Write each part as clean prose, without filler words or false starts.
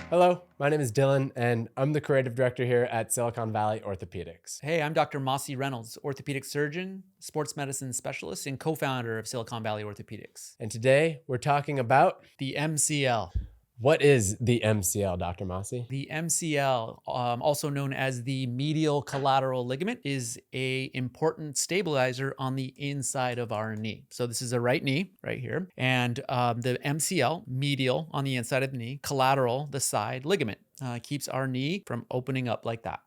Hello, my name is Dylan, and I'm the creative director here at Silicon Valley Orthopedics. Hey, I'm Dr. Mossy Reynolds, orthopedic surgeon, sports medicine specialist, and co-founder of Silicon Valley Orthopedics. And today we're talking about The MCL. what is the MCL, Dr. Mossy? The MCL, also known as the medial collateral ligament, is an important stabilizer on the inside of our knee. So this is a right knee right here. And the MCL, medial on the inside of the knee, collateral, the side ligament, keeps our knee from opening up like that.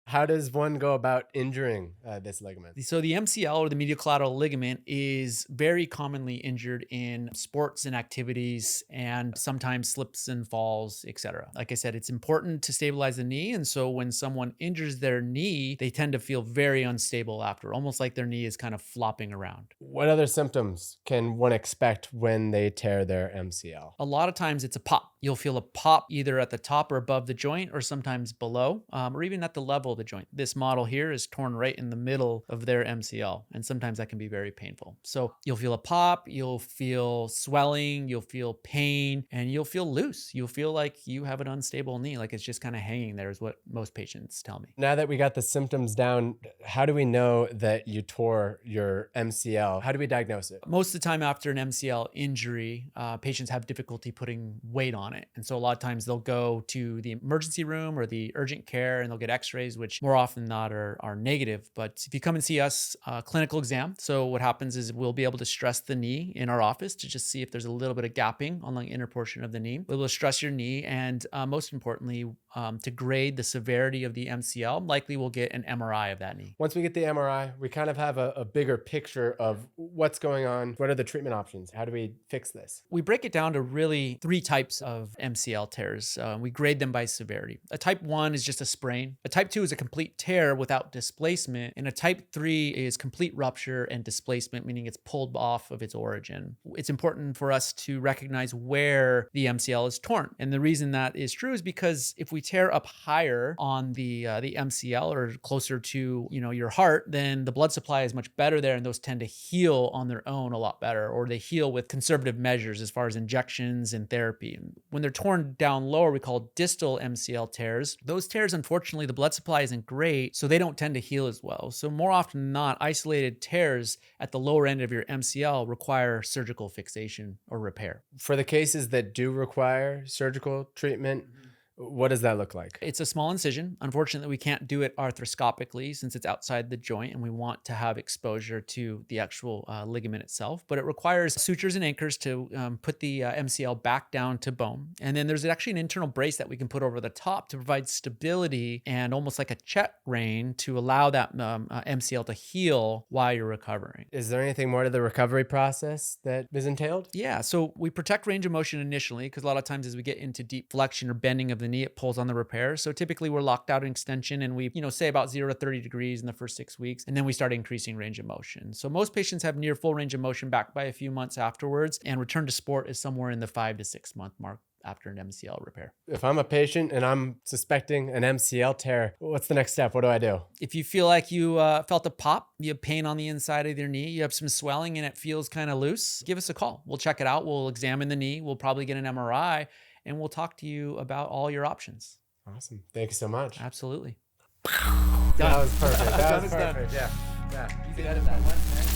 How does one go about injuring this ligament? So the MCL, or the medial collateral ligament, is very commonly injured in sports and activities, and sometimes slips and falls, etc. Like I said, it's important to stabilize the knee. And so when someone injures their knee, they tend to feel very unstable after, almost like their knee is kind of flopping around. What other symptoms can one expect when they tear their MCL? A lot of times it's a pop. You'll feel a pop either at the top or above the joint, or sometimes below, or even at the level of the joint. This model here is torn right in the middle of their MCL, and sometimes that can be very painful. So you'll feel a pop, you'll feel swelling, you'll feel pain, and you'll feel loose. You'll feel like you have an unstable knee, like it's just kind of hanging there, is what most patients tell me. Now that we got the symptoms down, how do we know that you tore your MCL? How do we diagnose it? Most of the time after an MCL injury, patients have difficulty putting weight on it. And so a lot of times they'll go to the emergency room or the urgent care and they'll get x-rays, which more often than not are negative. But if you come and see us, clinical exam. So what happens is we'll be able to stress the knee in our office to just see if there's a little bit of gapping on the inner portion of the knee. We'll stress your knee, and most importantly, to grade the severity of the MCL, likely we'll get an MRI of that knee. Once we get the MRI, we kind of have a bigger picture of what's going on. What are the treatment options? How do we fix this? We break it down to really three types of MCL tears. We grade them by severity. A type 1 is just a sprain. A type 2 is a complete tear without displacement. And a type 3 is complete rupture and displacement, meaning it's pulled off of its origin. It's important for us to recognize where the MCL is torn. And the reason that is true is because if we tear up higher on the MCL, or closer to your heart, then the blood supply is much better there, and those tend to heal on their own a lot better, or they heal with conservative measures as far as injections and therapy. When they're torn down lower, we call distal MCL tears. Those tears, unfortunately, the blood supply isn't great, so they don't tend to heal as well. So more often than not, isolated tears at the lower end of your MCL require surgical fixation or repair. For the cases that do require surgical treatment, what does that look like? It's a small incision. Unfortunately, we can't do it arthroscopically since it's outside the joint and we want to have exposure to the actual ligament itself. But it requires sutures and anchors to put the MCL back down to bone. And then there's actually an internal brace that we can put over the top to provide stability and almost like a check rein to allow that MCL to heal while you're recovering. Is there anything more to the recovery process that is entailed? Yeah, so we protect range of motion initially, because a lot of times as we get into deep flexion or bending of the knee, it pulls on the repair. So typically we're locked out in extension, and we say about 0 to 30 degrees in the first 6 weeks, and then we start increasing range of motion. So most patients have near full range of motion back by a few months afterwards, and return to sport is somewhere in the 5 to 6 month mark after an MCL repair. If I'm a patient and I'm suspecting an MCL tear, what's the next step? What do I do? If you feel like you felt a pop, you have pain on the inside of your knee, you have some swelling and it feels kind of loose, give us a call. We'll check it out. We'll examine the knee. We'll probably get an MRI, and we'll talk to you about all your options. Awesome. Thank you so much. Absolutely. That was perfect. That was perfect. Yeah. You can edit that one.